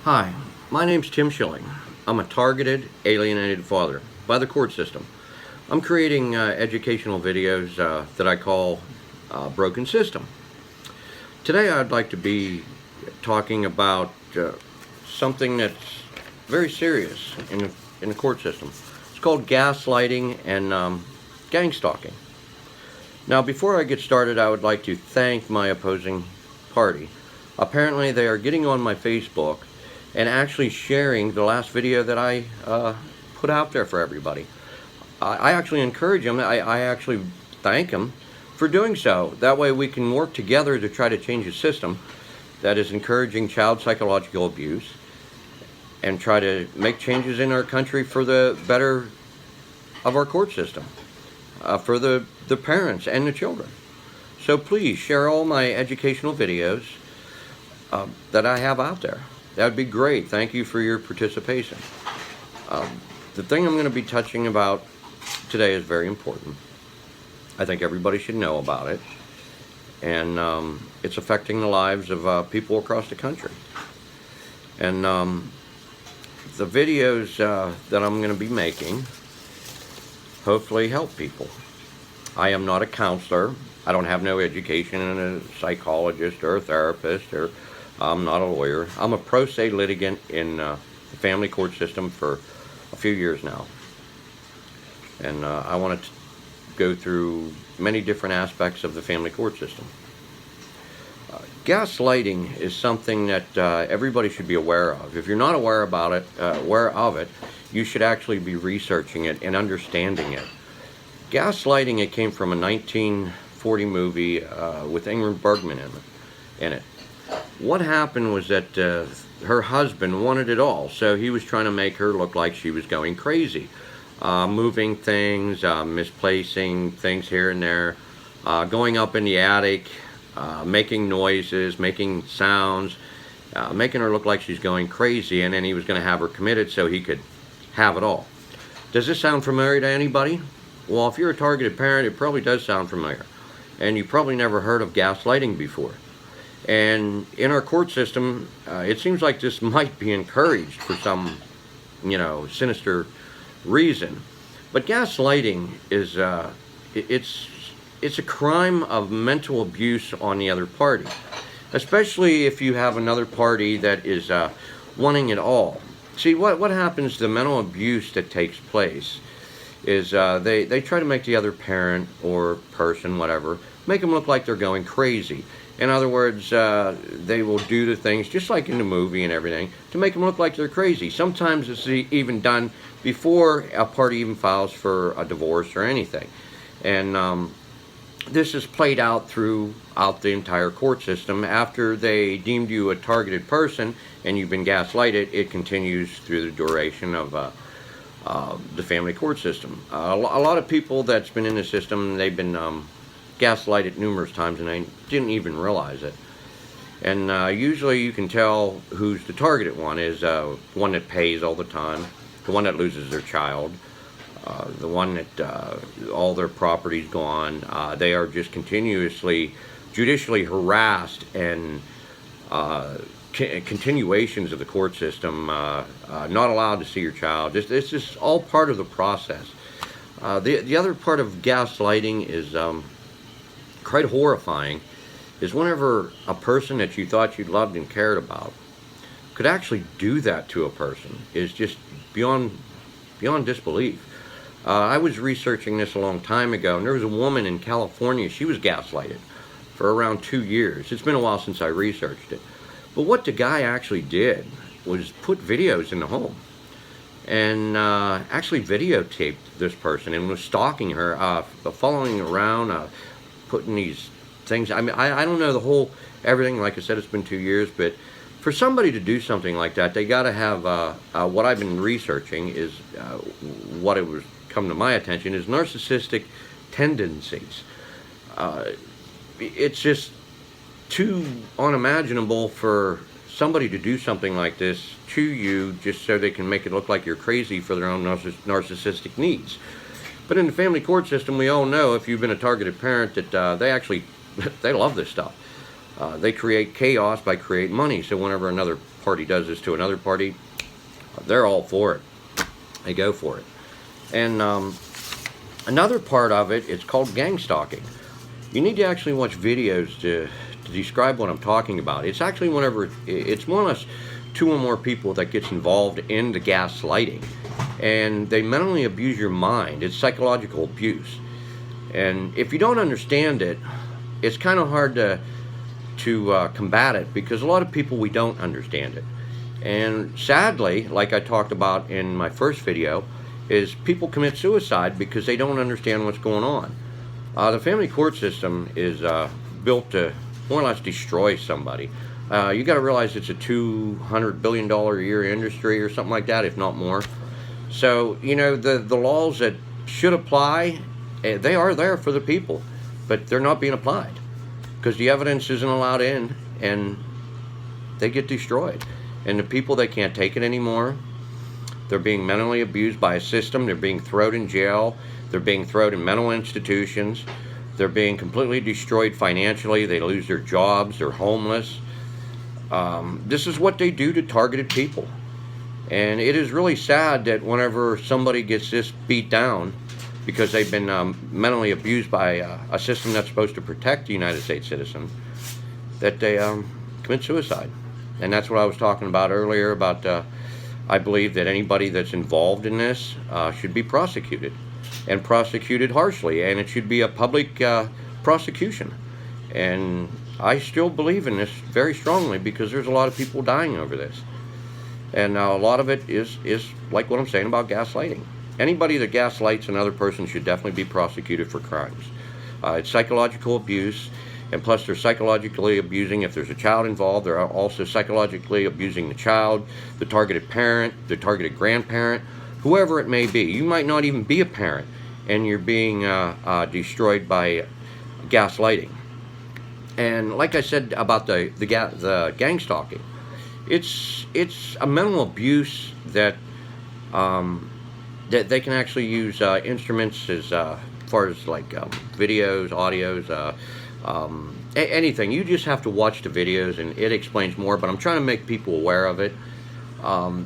Hi, my name's Tim Schilling. I'm a targeted, alienated father by the court system. I'm creating educational videos that I call Broken System. Today I'd like to be talking about something that's very serious in the court system. It's called gaslighting and gang stalking. Now, before I get started, I would like to thank my opposing party. Apparently, they are getting on my Facebook and actually sharing the last video that I put out there for everybody. I actually encourage them. I actually thank them for doing so. That way we can work together to try to change a system that is encouraging child psychological abuse and try to make changes in our country for the better of our court system, for the parents and the children. So please share all my educational videos that I have out there. That would be great. Thank you for your participation. The thing I'm going to be touching about today is very important. I think everybody should know about it. And it's affecting the lives of people across the country. And the videos that I'm going to be making hopefully help people. I am not a counselor. I don't have no education in a psychologist or a therapist, or I'm not a lawyer. I'm a pro se litigant in the family court system for a few years now. And I want to go through many different aspects of the family court system. Gaslighting is something that everybody should be aware of. If you're not aware of it, you should actually be researching it and understanding it. Gaslighting, it came from a 1940 movie with Ingrid Bergman in it. What happened was that her husband wanted it all, so he was trying to make her look like she was going crazy. Moving things, misplacing things here and there, going up in the attic, making noises, making sounds, making her look like she's going crazy, and then he was going to have her committed so he could have it all. Does this sound familiar to anybody? Well, if you're a targeted parent, it probably does sound familiar. And you probably never heard of gaslighting before. And in our court system, it seems like this might be encouraged for some, sinister reason. But gaslighting is, it's a crime of mental abuse on the other party. Especially if you have another party that is wanting it all. See, what happens to the mental abuse that takes place is they try to make the other parent or person, whatever, make them look like they're going crazy. In other words, they will do the things, just like in the movie and everything, to make them look like they're crazy. Sometimes it's even done before a party even files for a divorce or anything. And this is played out throughout the entire court system. After they deemed you a targeted person and you've been gaslighted, it continues through the duration of the family court system. A lot of people that's been in the system, they've been gaslighted numerous times and they didn't even realize it. And usually you can tell who's the targeted one. Is one that pays all the time, the one that loses their child, the one that all their property's gone. They are just continuously judicially harassed, and continuations of the court system, not allowed to see your child. It's just all part of the process. The other part of gaslighting is quite horrifying, is whenever a person that you thought you loved and cared about could actually do that to a person is just beyond disbelief. I was researching this a long time ago, and there was a woman in California. She was gaslighted for around 2 years. It's been a while since I researched it. But what the guy actually did was put videos in the home and actually videotaped this person and was stalking her, following her around, putting these things. I mean, I don't know the whole everything. Like I said, it's been 2 years, but for somebody to do something like that, they got to have what I've been researching is what it was come to my attention is narcissistic tendencies. It's just too unimaginable for somebody to do something like this to you just so they can make it look like you're crazy for their own narcissistic needs. But in the family court system, we all know, if you've been a targeted parent, that they actually they love this stuff. They create chaos by creating money. So whenever another party does this to another party, they're all for it. They go for it. And another part of it, it's called gang stalking. You need to actually watch videos to describe what I'm talking about. It's actually whenever it's one of two or more people that gets involved in the gaslighting, and they mentally abuse your mind. It's psychological abuse, and if you don't understand it, it's kind of hard to combat it, because a lot of people, we don't understand it. And sadly, like I talked about in my first video, is people commit suicide because they don't understand what's going on. The family court system is built to more or less destroy somebody. You got to realize it's a $200 billion a year industry or something like that, if not more. So, you know, the laws that should apply, they are there for the people, but they're not being applied because the evidence isn't allowed in, and they get destroyed. And the people, they can't take it anymore. They're being mentally abused by a system. They're being thrown in jail. They're being thrown in mental institutions. They're being completely destroyed financially. They lose their jobs. They're homeless. This is what they do to targeted people. And it is really sad that whenever somebody gets this beat down because they've been mentally abused by a system that's supposed to protect the United States citizen, that they commit suicide. And that's what I was talking about earlier about I believe that anybody that's involved in this should be prosecuted, and prosecuted harshly, and it should be a public prosecution. And I still believe in this very strongly because there's a lot of people dying over this. And a lot of it is like what I'm saying about gaslighting. Anybody that gaslights another person should definitely be prosecuted for crimes. It's psychological abuse, and plus they're psychologically abusing, if there's a child involved, they're also psychologically abusing the child, the targeted parent, the targeted grandparent, whoever it may be. You might not even be a parent, and you're being destroyed by gaslighting. And like I said about the gang stalking, it's a mental abuse that that they can actually use instruments as far as like videos, audios, anything. You just have to watch the videos, and it explains more. But I'm trying to make people aware of it.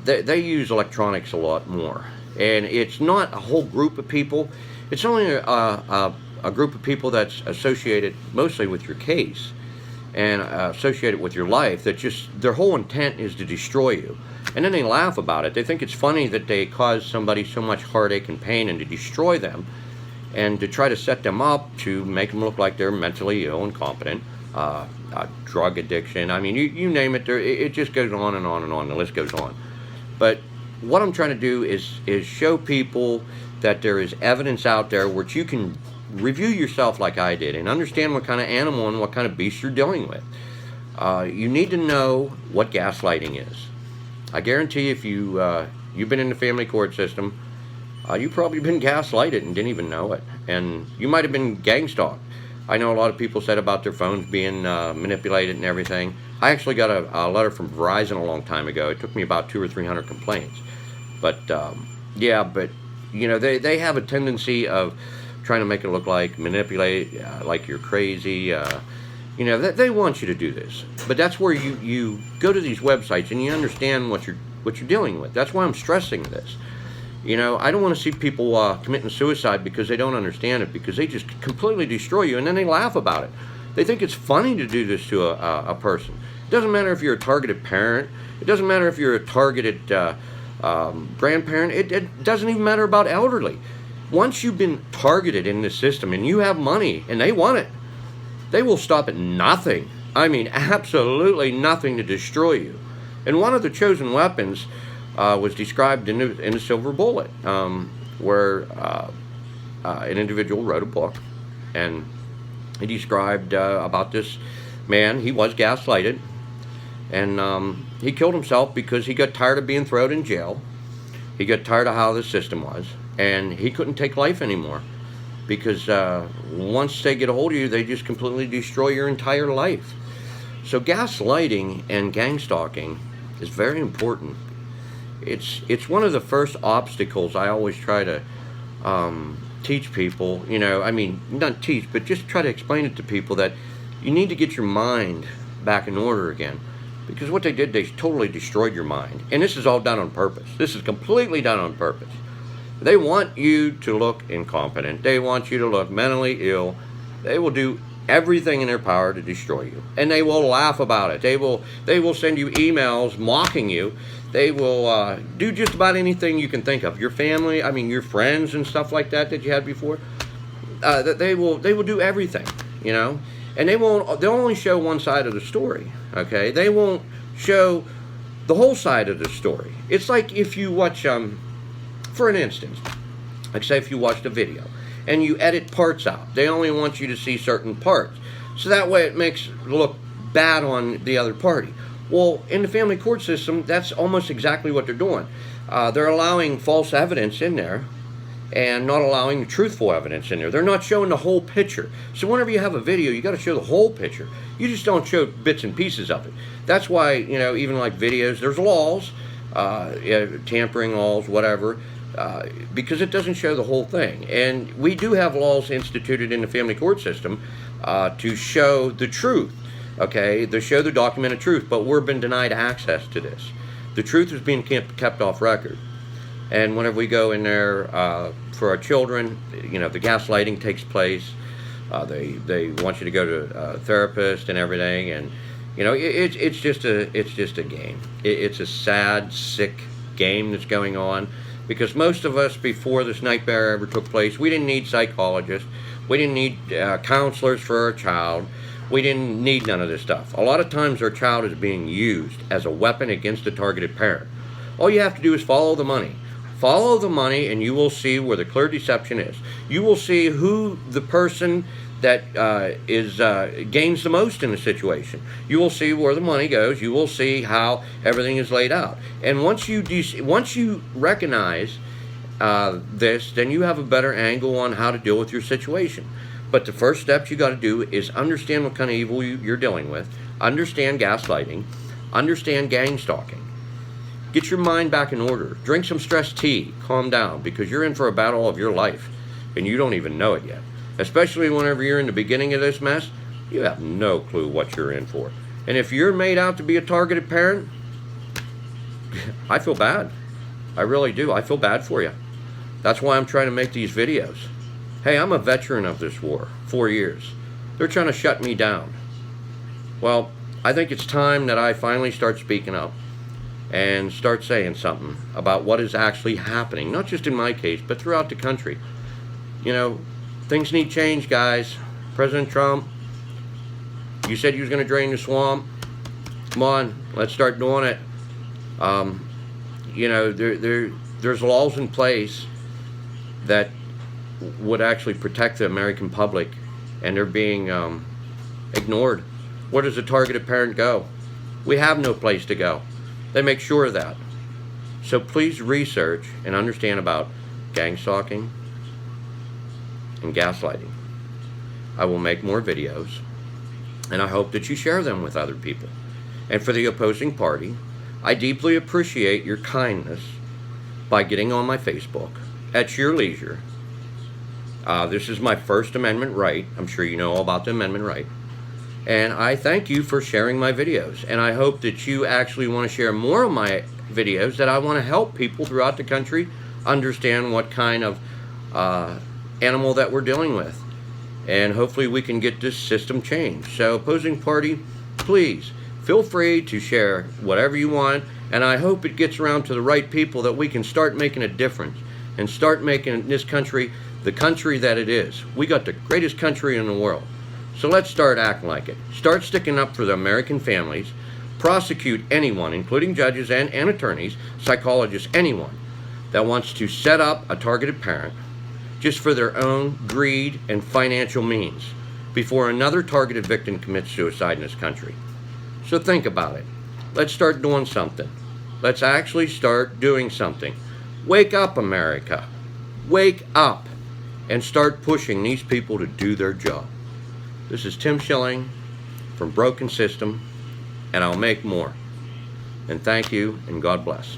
They use electronics a lot more, and it's not a whole group of people. It's only a group of people that's associated mostly with your case and associated with your life, that just their whole intent is to destroy you. And then they laugh about it. They think it's funny that they cause somebody so much heartache and pain, and to destroy them, and to try to set them up to make them look like they're mentally ill, incompetent, drug addiction. I mean, you name it. It just goes on and on and on. The list goes on. But what I'm trying to do is show people that there is evidence out there which you can review yourself like I did, and understand what kind of animal and what kind of beast you're dealing with. You need to know what gaslighting is. I guarantee if you've been in the family court system, you've probably been gaslighted and didn't even know it. And you might have been gang stalked. I know a lot of people said about their phones being manipulated and everything. I actually got a letter from Verizon a long time ago. It took me about 200 or 300 complaints. But yeah, but you know, they have a tendency of trying to make it look like manipulate, like you're crazy. You know, they want you to do this. But that's where you go to these websites and you understand what you're dealing with. That's why I'm stressing this. You know, I don't want to see people committing suicide because they don't understand it, because they just completely destroy you, and then they laugh about it. They think it's funny to do this to a person. It doesn't matter if you're a targeted parent. It doesn't matter if you're a targeted grandparent. It doesn't even matter about elderly. Once you've been targeted in this system and you have money and they want it, they will stop at nothing. I mean, absolutely nothing to destroy you. And one of the chosen weapons was described in the Silver Bullet, where an individual wrote a book, and he described about this man. He was gaslighted, and he killed himself because he got tired of being thrown in jail. He got tired of how the system was, and he couldn't take life anymore, because once they get a hold of you, they just completely destroy your entire life. So gaslighting and gang stalking is very important. It's one of the first obstacles I always try to teach people. You know, I mean, not teach, but just try to explain it to people that you need to get your mind back in order again. Because what they did, they totally destroyed your mind. And this is all done on purpose. This is completely done on purpose. They want you to look incompetent. They want you to look mentally ill. They will do everything in their power to destroy you. And they will laugh about it. They will send you emails mocking you. They will do just about anything you can think of. Your family, I mean your friends and stuff like that you had before. They will do everything, you know. And they'll only show one side of the story, okay? They won't show the whole side of the story. It's like if you watch, for an instance, like say if you watched a video and you edit parts out, they only want you to see certain parts. So that way it makes it look bad on the other party. Well, in the family court system, that's almost exactly what they're doing. They're allowing false evidence in there and not allowing truthful evidence in there. They're not showing the whole picture. So whenever you have a video, you got to show the whole picture. You just don't show bits and pieces of it. That's why, you know, even like videos, there's laws, tampering laws, whatever, because it doesn't show the whole thing. And we do have laws instituted in the family court system to show the truth, okay, to show the documented truth, but we've been denied access to this. The truth is being kept off record. And whenever we go in there for our children, you know, the gaslighting takes place. They want you to go to a therapist and everything, and you know, it's just a game. It's a sad, sick game that's going on, because most of us, before this nightmare ever took place, we didn't need psychologists, we didn't need counselors for our child. We didn't need none of this stuff. A lot of times our child is being used as a weapon against a targeted parent. All you have to do is follow the money. Follow the money and you will see where the clear deception is. You will see who the person that gains the most in the situation. You will see where the money goes. You will see how everything is laid out. And once you recognize this, then you have a better angle on how to deal with your situation. But the first steps you got to do is understand what kind of evil you're dealing with, understand gaslighting, understand gang stalking. Get your mind back in order. Drink some stress tea. Calm down, because you're in for a battle of your life and you don't even know it yet. Especially whenever you're in the beginning of this mess, you have no clue what you're in for. And if you're made out to be a targeted parent, I feel bad. I really do. I feel bad for you. That's why I'm trying to make these videos. Hey, I'm a veteran of this war, 4 years. They're trying to shut me down. Well, I think it's time that I finally start speaking up and start saying something about what is actually happening, not just in my case, but throughout the country. You know, things need change, guys. President Trump, you said you was going to drain the swamp. Come on, let's start doing it. You know, there's laws in place that would actually protect the American public, and they're being ignored. Where does a targeted parent go? We have no place to go. They make sure of that. So please research and understand about gang stalking and gaslighting. I will make more videos, and I hope that you share them with other people. And for the opposing party, I deeply appreciate your kindness by getting on my Facebook at your leisure. This is my First Amendment right. I'm sure you know all about the amendment right. And I thank you for sharing my videos. And I hope that you actually want to share more of my videos, that I want to help people throughout the country understand what kind of animal that we're dealing with. And hopefully we can get this system changed. So opposing party, please feel free to share whatever you want. And I hope it gets around to the right people, that we can start making a difference and start making this country the country that it is. We got the greatest country in the world. So let's start acting like it. Start sticking up for the American families. Prosecute anyone, including judges and attorneys, psychologists, anyone that wants to set up a targeted parent just for their own greed and financial means before another targeted victim commits suicide in this country. So think about it. Let's start doing something. Let's actually start doing something. Wake up, America. Wake up and start pushing these people to do their job. This is Tim Schilling from Broken System, and I'll make more. And thank you, and God bless.